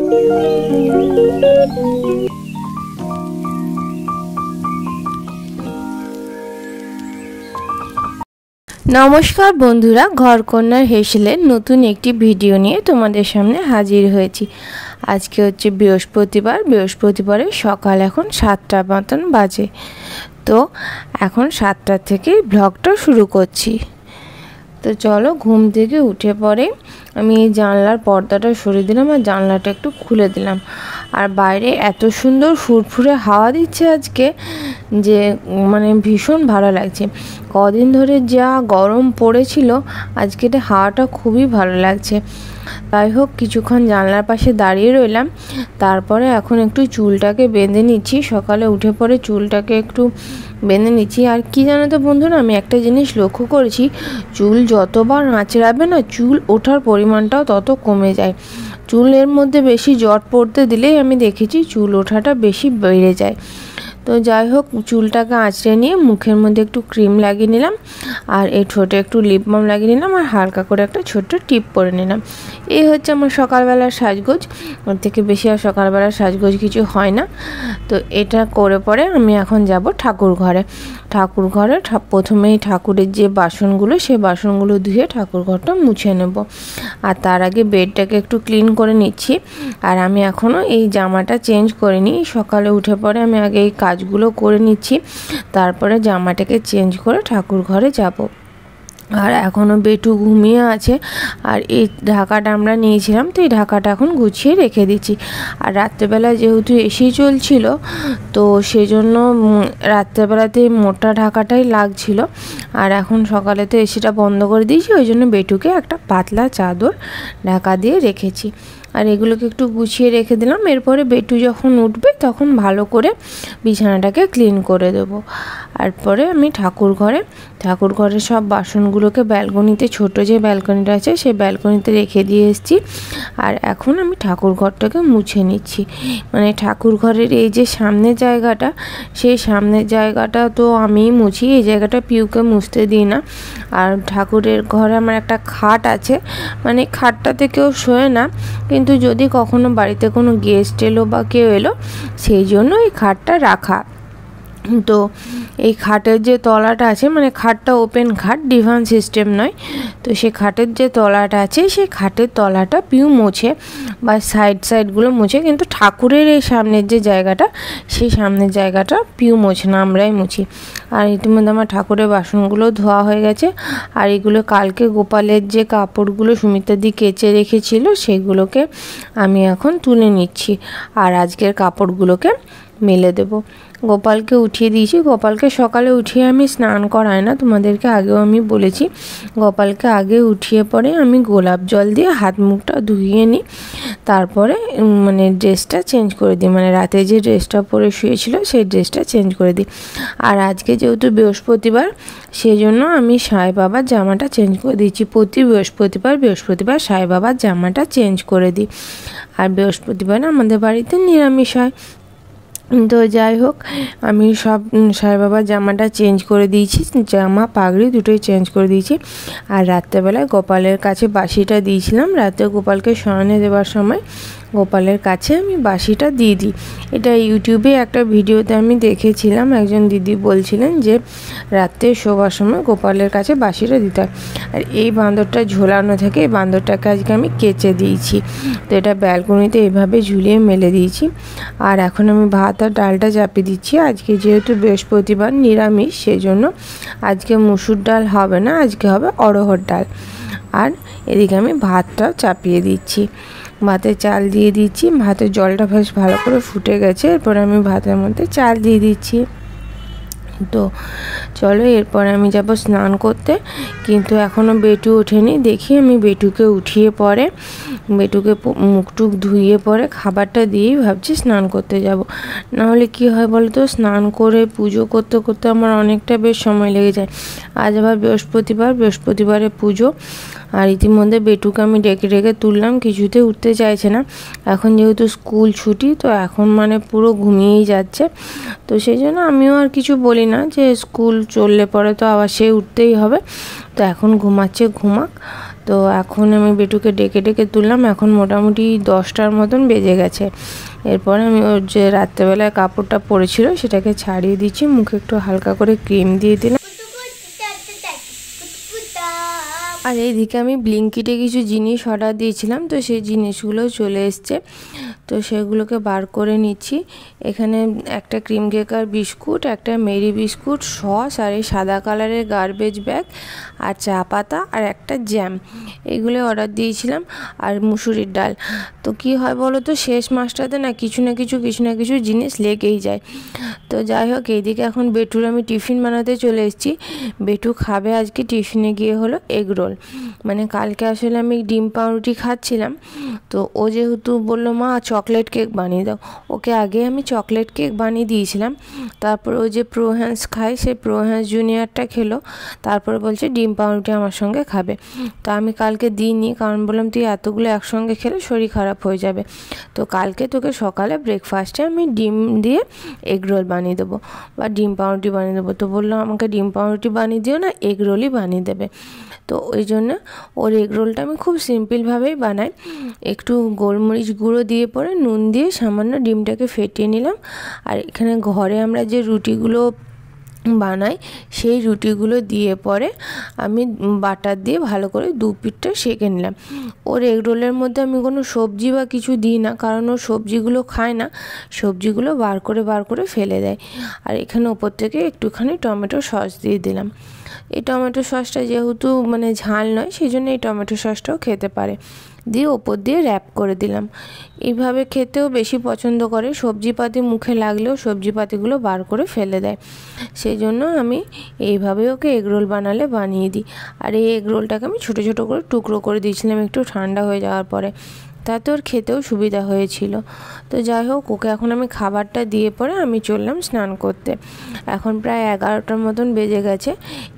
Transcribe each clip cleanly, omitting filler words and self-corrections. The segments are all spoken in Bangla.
নমস্কার বন্ধুরা, ঘরকন্যার হেসেলের নতুন একটি ভিডিও নিয়ে তোমাদের সামনে হাজির হয়েছি। আজকে হচ্ছে বৃহস্পতিবারের সকাল এখন 7টা মতন বাজে। তো এখন 7টা থেকে ব্লগটা শুরু করছি। তো চলো, ঘুম থেকে উঠে পরে আমি এই জানলার পর্দাটা সরিয়ে দিলাম আর জানলাটা একটু খুলে দিলাম। আর বাইরে এত সুন্দর ফুরফুরে হাওয়া দিচ্ছে আজকে যে মানে ভীষণ ভালো লাগছে। কদিন ধরে যা গরম পড়েছিল, আজকের হাওয়াটা খুবই ভালো লাগছে। যাই হোক, কিছুক্ষণ জানলার পাশে দাঁড়িয়ে রইলাম। তারপরে এখন একটু চুলটাকে বেঁধে নিচ্ছি। সকালে উঠে পরে চুলটাকে একটু বেঁধে নিচ্ছি। আর কি জানো তো বন্ধুরা, আমি একটা জিনিস লক্ষ্য করেছি, চুল যতবার আঁচড়াবে না, চুল ওঠার পরিমাণটাও তত কমে যায়। চুলের মধ্যে বেশি জট পড়তে দিলেই আমি দেখেছি চুল ওঠাটা বেশি বেড়ে যায়। তো যাই হোক, চুলটাকে আঁচড়ে নিয়ে মুখের মধ্যে একটু ক্রিম লাগিয়ে নিলাম, আর এই ঠোঁটে একটু লিপ বাম লাগিয়ে নিলাম, আর হালকা করে একটা ছোট্ট টিপ পরে নিলাম। এই হচ্ছে আমার সকালবেলার সাজগোজ। ওর থেকে বেশি আর সকালবেলার সাজগোজ কিছু হয় না। তো এটা করে পরে আমি এখন যাব ঠাকুর ঘরে। প্রথমেই ঠাকুরের যে বাসনগুলো, সেই বাসনগুলো ধুয়ে ঠাকুর ঘরটা মুছে নেব। আর তার আগে বেডটাকে একটু ক্লিন করে নিচ্ছি। আর আমি এখনও এই জামাটা চেঞ্জ করিনি। সকালে উঠে পরে আমি আগে এই কাজগুলো করে নিচ্ছি, তারপরে জামাটাকে চেঞ্জ করে ঠাকুর ঘরে যাব। আর এখনও বেটু ঘুমিয়ে আছে। আর এই ঢাকাটা আমরা নিয়েছিলাম, তো এই ঢাকাটা এখন গুছিয়ে রেখে দিচ্ছি। আর রাত্রেবেলা যেহেতু এসি চলছিল, তো সেজন্য রাত্রেবেলাতে মোটা ঢাকাটাই লাগছিল। আর এখন সকালে তো এসিটা বন্ধ করে দিয়েছি, ওই জন্য বেটুকে একটা পাতলা চাদর ঢাকা দিয়ে রেখেছি। আর এগুলোকে একটু গুছিয়ে রেখে দিলাম। এরপরে বেটু যখন উঠবে তখন ভালো করে বিছানাটাকে ক্লিন করে দেবো। আর পরে আমি ঠাকুর ঘরে সব বাসনগুলোকে ব্যালকনিতে, ছোট যে ব্যালকনিটা আছে সেই ব্যালকনিতে রেখে দিয়ে এসেছি। আর এখন আমি ঠাকুর ঘরটাকে মুছে নিচ্ছি। মানে ঠাকুর ঘরের এই যে সামনের জায়গাটা, সেই সামনের জায়গাটা তো আমিই মুছি, এই জায়গাটা পিউকে মুছতে দিই না। আর ঠাকুরের ঘরে আমার একটা খাট আছে, মানে খাটটাতে কেউ শোয় না, কিন্তু যদি কখনো বাড়িতে কোনো গেস্ট এলো বা কেউ এলো, সেই জন্য এই খাটটা রাখা। তো এই খাটের যে তলাটা আছে, মানে খাটটা ওপেন খাট, ডিভান সিস্টেম নয়। তো সেই খাটের যে তলাটা আছে, সেই খাটের তলাটা পিউ মোছে বা সাইডগুলো মোছে, কিন্তু ঠাকুরের এই সামনের যে জায়গাটা, সেই সামনের জায়গাটা পিউ মোছে না, আমরাই মুছি। আর ইতিমধ্যে আমার ঠাকুরের বাসনগুলো ধোয়া হয়ে গেছে। আর এগুলো কালকে গোপালের যে কাপড়গুলো সুমিতাদি কেচে রেখেছিল, সেগুলোকে আমি এখন তুলে নিচ্ছি। আর আজকের কাপড়গুলোকে মেলে দেবো। গোপালকে উঠিয়ে দিয়েছি। গোপালকে সকালে উঠিয়ে আমি স্নান করাই না, তোমাদেরকে আগেও আমি বলেছি। গোপালকে আগে উঠিয়ে পরে আমি গোলাপ জল দিয়ে হাত মুখটা ধুইয়ে নিই, তারপরে মানে ড্রেসটা চেঞ্জ করে দিই। মানে রাতে যে ড্রেসটা পরে শুয়েছিল সেই ড্রেসটা চেঞ্জ করে দিই। আর আজকে যেহেতু বৃহস্পতিবার, সেই জন্য আমি সাই বাবার জামাটা চেঞ্জ করে দিচ্ছি। প্রতি বৃহস্পতিবার সাই বাবার জামাটা চেঞ্জ করে দিই। আর বৃহস্পতিবার আমাদের বাড়িতে নিরামিষ হয়। তো যাই হোক, আমি সব সাই বাবার জামাটা চেঞ্জ করে দিয়েছি, জামা পাগড়ি দুটোই চেঞ্জ করে দিয়েছি। আর রাত্রেবেলায় গোপালের কাছে বাসিটা দিয়েছিলাম। রাতে গোপালকে শয়নে দেওয়ার সময় গোপালের কাছে আমি বাসিটা দিয়ে দিই। এটা ইউটিউবে একটা ভিডিওতে আমি দেখেছিলাম, একজন দিদি বলছিলেন যে রাতে শোবার সময় গোপালের কাছে বাসিটা দিতে হয়। আর এই বাঁদরটা ঝোলানো থাকে, এই বাঁদরটাকে আজকে আমি কেচে দিয়েছি। তো এটা ব্যালকনিতে এইভাবে ঝুলিয়ে মেলে দিয়েছি। আর এখন আমি ভাত আর ডালটা চাপিয়ে দিচ্ছি। আজকে যেহেতু বৃহস্পতিবার নিরামিষ, সেই জন্য আজকে মুসুর ডাল হবে না, আজকে হবে অড়হর ডাল। আর এদিকে আমি ভাতটা চাপিয়ে দিচ্ছি, ভাতে চাল দিয়ে দিচ্ছি। ভাতের জলটা বেশ ভালো করে ফুটে গেছে, এরপর আমি ভাতের মধ্যে চাল দিয়ে দিচ্ছি। তো চলো, এরপর আমি যাব স্নান করতে। কিন্তু এখনও বেটু ওঠেনি। দেখি আমি বেটুকে উঠিয়ে পরে, বেটুকে মুখটুক ধুইয়ে পরে খাবারটা দিয়েই ভাবছি স্নান করতে যাব। নাহলে কি হয় বলো তো, স্নান করে পুজো করতে করতে আমার অনেকটা বেশ সময় লেগে যায়। আজ আবার বৃহস্পতিবারে পুজো। আর ইতিমধ্যে বেটুকে আমি ডেকে তুললাম, কিছুতে উঠতে চাইছে না। এখন যেহেতু স্কুল ছুটি, তো এখন মানে পুরো ঘুমিয়েই যাচ্ছে। তো সেই জন্য আমিও আর কিছু বলি না, যে স্কুল চললে পরে তো আবার সে উঠতেই হবে। তো এখন ঘুমাচ্ছে, ঘুমাক। তো এখন আমি বেটুকে ডেকে ডেকে তুললাম। এখন মোটামুটি 10টার মতন বেজে গেছে। এরপরে আমি ওর যে রাত্রেবেলায় কাপড়টা পরেছিল সেটাকে ছাড়িয়ে দিচ্ছি, মুখে একটু হালকা করে ক্রিম দিয়ে দিলাম। আর এইদিকে আমি ব্লিঙ্কিটে কিছু জিনিস অর্ডার দিয়েছিলাম, তো সেই জিনিসগুলো চলে এসছে, তো সেগুলোকে বার করে নিচ্ছি। এখানে একটা ক্রিম কেকার বিস্কুট, একটা মেরি বিস্কুট, সস, আর এই সাদা কালারের গার্বেজ ব্যাগ, আর চা পাতা, আর একটা জ্যাম, এগুলো অর্ডার দিয়েছিলাম, আর মুসুরির ডাল। তো কি হয় বলো তো, শেষ মাসটাতে না কিছু না কিছু জিনিস লেগেই যায়। তো যাই হোক, এইদিকে এখন বেটুর আমি টিফিন বানাতে চলে এসেছি। বেটু খাবে আজকে টিফিনে গিয়ে হলো এগ রোল। মানে কালকে আসলে আমি ডিম পাউরুটি খাচ্ছিলাম, তো ও যেহেতু বললো মা চকলেট কেক বানিয়ে দাও, ওকে আগে আমি চকলেট কেক বানিয়ে দিয়েছিলাম। তারপর ও যে প্রো হ্যান্স খায়, সে প্রো হ্যান্স জুনিয়রটা খেলো, তারপরে বলছে ডিম পাউরুটি আমার সঙ্গে খাবে। তো আমি কালকে দিইনি, কারণ বললাম তুই এতগুলো একসঙ্গে খেলে শরীর খারাপ হয়ে যাবে। তো কালকে তোকে সকালে ব্রেকফাস্টে আমি ডিম দিয়ে এগ রোল বানিয়ে দেবো বা ডিম পাউরুটি বানিয়ে দেবো। তো বললো আমাকে ডিম পাউরুটি বানিয়ে দিও না, এগ রোলই বানিয়ে দেবে। তো ওই জন্য ওর এগ রোলটা আমি খুব সিম্পলভাবেই বানাই। একটু গোলমরিচ গুঁড়ো দিয়ে পরে নুন দিয়ে সামান্য ডিমটাকে ফেটিয়ে নিলাম। আর এখানে ঘরে আমরা যে রুটিগুলো বানাই, সেই রুটিগুলো দিয়ে পরে আমি বাটার দিয়ে ভালো করে দু পিঠটা সেঁকে নিলাম। ওর এগ রোলের মধ্যে আমি কোনো সবজি বা কিছু দিই না, কারণ ও সবজিগুলো খায় না, সবজিগুলো বার করে ফেলে দেয়। আর এখানে ওপর থেকে একটুখানি টমেটো সস দিয়ে দিলাম। এই টমেটো সসটা যেহেতু মানে ঝাল নয়, সেই জন্য এই টমেটো সসটাও খেতে পারে। দিয়ে ওপর দিয়ে র্যাপ করে দিলাম। এইভাবে খেতেও বেশি পছন্দ করে, সবজিপাতি মুখে লাগলেও সবজিপাতিগুলো বার করে ফেলে দেয়। সেই জন্য আমি এইভাবে ওকে এগরোল বানালে বানিয়ে দিই। আর এই এগরোলটাকে আমি ছোটো ছোটো করে টুকরো করে দিয়েছিলাম একটু ঠান্ডা হয়ে যাওয়ার পরে, তাতে ওর খেতেও সুবিধা হয়েছিল। তো যাই হোক, ওকে এখন আমি খাবারটা দিয়ে পরে আমি চললাম স্নান করতে। এখন প্রায় 11টার মতন বেজে গেছে।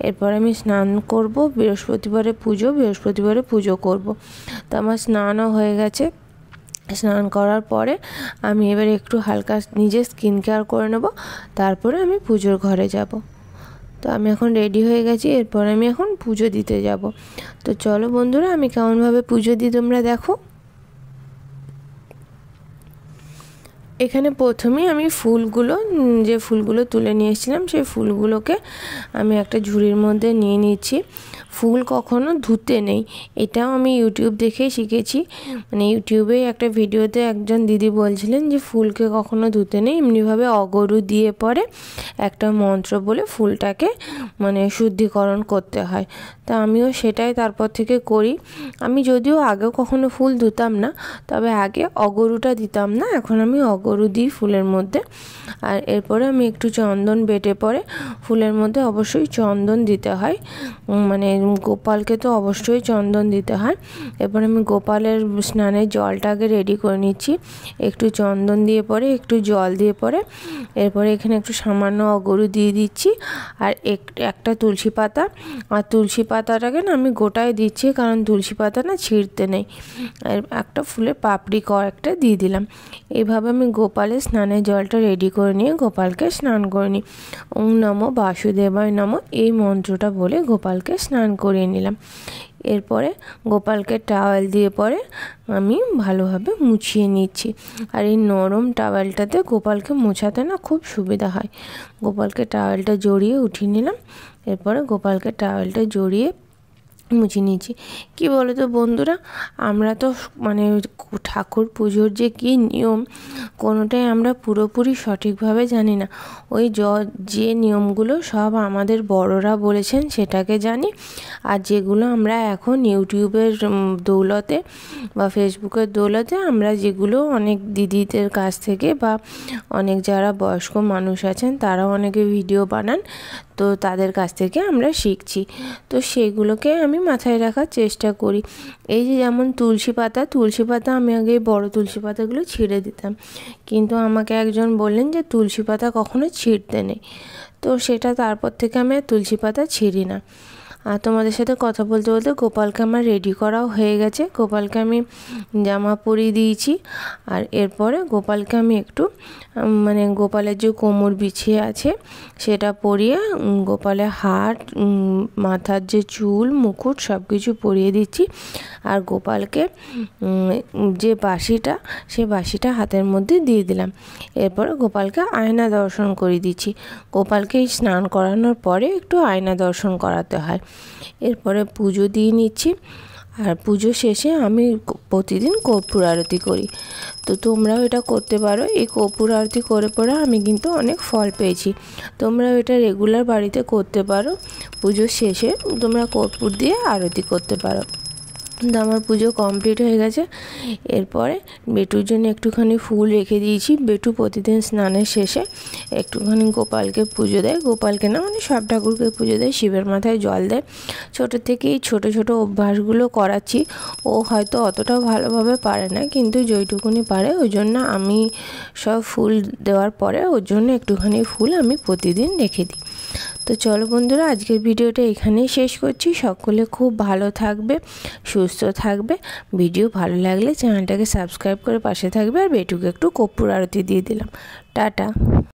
এরপর আমি স্নান করব, বৃহস্পতিবারে পুজো করব। তো আমার স্নানও হয়ে গেছে। স্নান করার পরে আমি এবার একটু হালকা নিজে স্কিন কেয়ার করে নেব, তারপরে আমি পুজোর ঘরে যাব। তো আমি এখন রেডি হয়ে গেছি, এরপর আমি এখন পুজো দিতে যাব। তো চলো বন্ধুরা, আমি কেমনভাবে পুজো দিই তোমরা দেখো। এখানে প্রথমেই আমি যে ফুলগুলো তুলে নিয়ে এসেছিলাম, সেই ফুলগুলোকে আমি একটা ঝুড়ির মধ্যে নিয়ে নিচ্ছি। ফুল কখনো ধুতে নেই, এটাও আমি ইউটিউব দেখেই শিখেছি। মানে ইউটিউবে একটা ভিডিওতে একজন দিদি বলছিলেন যে ফুলকে কখনো ধুতে নেই, এমনিভাবে অগরু দিয়ে পরে একটা মন্ত্র বলে ফুলটাকে মানে শুদ্ধিকরণ করতে হয়। তা আমিও সেটাই তারপর থেকে করি। আমি যদিও আগেও কখনো ফুল ধুতাম না, তবে আগে অগরুটা দিতাম না, এখন আমি অগরু দিই ফুলের মধ্যে। আর এরপরে আমি একটু চন্দন বেটে পরে ফুলের মধ্যে অবশ্যই চন্দন দিতে হয়, মানে গোপালকে তো অবশ্যই চন্দন দিতে হয়। এরপর আমি গোপালের স্নানের জলটাকে রেডি করে নিচ্ছি, একটু চন্দন দিয়ে পরে একটু জল দিয়ে পরে এরপরে এখানে একটু সামান্য অগরু দিয়ে দিচ্ছি, আর একটা তুলসী পাতা। আর তুলসী পাতাটাকে না আমি গোটায় দিচ্ছি, কারণ তুলসী পাতা না ছিঁড়তে নেই। আর একটা ফুলের পাপড়ি কয়েকটা দিয়ে দিলাম। এইভাবে আমি গোপালের স্নানের জলটা রেডি করে নিয়ে গোপালকে স্নান করে নিই। ওম নমো বাসুদেবায় নমো, এই মন্ত্রটা বলে গোপালকে স্নান করিয়ে নিলাম। এরপরে গোপালকে টাওয়েল দিয়ে পরে আমি ভালোভাবে মুছিয়ে নিচ্ছি। আর এই নরম টাওয়েলটাতে গোপালকে মোছাতে না খুব সুবিধা হয়। গোপালকে টাওয়েলটা জড়িয়ে উঠিয়ে নিলাম, এরপরে গোপালকে টাওয়েলটা জড়িয়ে মুছে নিয়েছি। কী বলো তো বন্ধুরা, আমরা তো মানে ঠাকুর পুজোর যে কী নিয়ম, কোনোটাই আমরা পুরোপুরি সঠিকভাবে জানি না। ওই যে নিয়মগুলো সব আমাদের বড়রা বলেছেন সেটাকে জানি, আর যেগুলো আমরা এখন ইউটিউবের দৌলতে বা ফেসবুকের দৌলতে আমরা যেগুলো অনেক দিদিদের কাছ থেকে বা অনেক যারা বয়স্ক মানুষ আছেন তারাও অনেকে ভিডিও বানান, তো তাদের কাছ থেকে আমরা শিখছি। তো সেগুলোকে আমি মাথায় রাখার চেষ্টা করি। এই যে যেমন তুলসী পাতা আমি আগে বড় তুলসী পাতাগুলো ছিঁড়ে দিতাম, কিন্তু আমাকে একজন বললেন যে তুলসী পাতা কখনো ছিঁড়তে নেই। তো সেটা তারপর থেকে আমি আর তুলসী পাতা ছিঁড়ি না। আর তোমাদের সাথে কথা বলতে বলতে গোপালকে আমার রেডি করাও হয়ে গেছে। গোপালকে আমি জামা পরিয়ে দিয়েছি। আর এরপরে গোপালকে আমি একটু মানে গোপালের যে কোমর বিছিয়ে আছে সেটা পরিয়ে গোপালের হাত, মাথার যে চুল, মুকুট সব কিছু পরিয়ে দিচ্ছি। আর গোপালকে যে বাঁশিটা, সেই বাঁশিটা হাতের মধ্যে দিয়ে দিলাম। এরপরে গোপালকে আয়না দর্শন করে দিচ্ছি। গোপালকে স্নান করানোর পরে একটু আয়না দর্শন করাতে হয়। এরপরে পুজো দিয়ে নিচ্ছি। আর পুজো শেষে আমি প্রতিদিন কর্পূর আরতি করি। তো তোমরাও এটা করতে পারো। এই কর্পূর আরতি করে পরে আমি কিন্তু অনেক ফল পেয়েছি। তোমরাও এটা রেগুলার বাড়িতে করতে পারো। পুজোর শেষে তোমরা কর্পূর দিয়ে আরতি করতে পারো। কিন্তু আমার পুজো কমপ্লিট হয়ে গেছে। এরপরে বেটুর জন্য একটুখানি ফুল রেখে দিয়েছি। বেটু প্রতিদিন স্নানের শেষে একটুখানি গোপালকে পুজো দেয়। গোপালকে না, মানে সব ঠাকুরকে পুজো দেয়, শিবের মাথায় জল দেয়। ছোটো থেকেই ছোট ছোট অভ্যাসগুলো করাচ্ছি। ও হয়তো অতটা ভালোভাবে পারে না, কিন্তু যেইটুকুনি পারে ওই জন্য আমি সব ফুল দেওয়ার পরে ওর জন্য একটুখানি ফুল আমি প্রতিদিন রেখে দিই। তো চলো বন্ধুরা, আজকের ভিডিওটা এখানেই শেষ করছি। সকলে খুব ভালো থাকবে, সুস্থ থাকবে। ভিডিও ভালো লাগলে চ্যানেলটাকে সাবস্ক্রাইব করে পাশে থাকবে। আর বেটুকে একটু কর্পূর আরতি দিয়ে দিলাম। টাটা।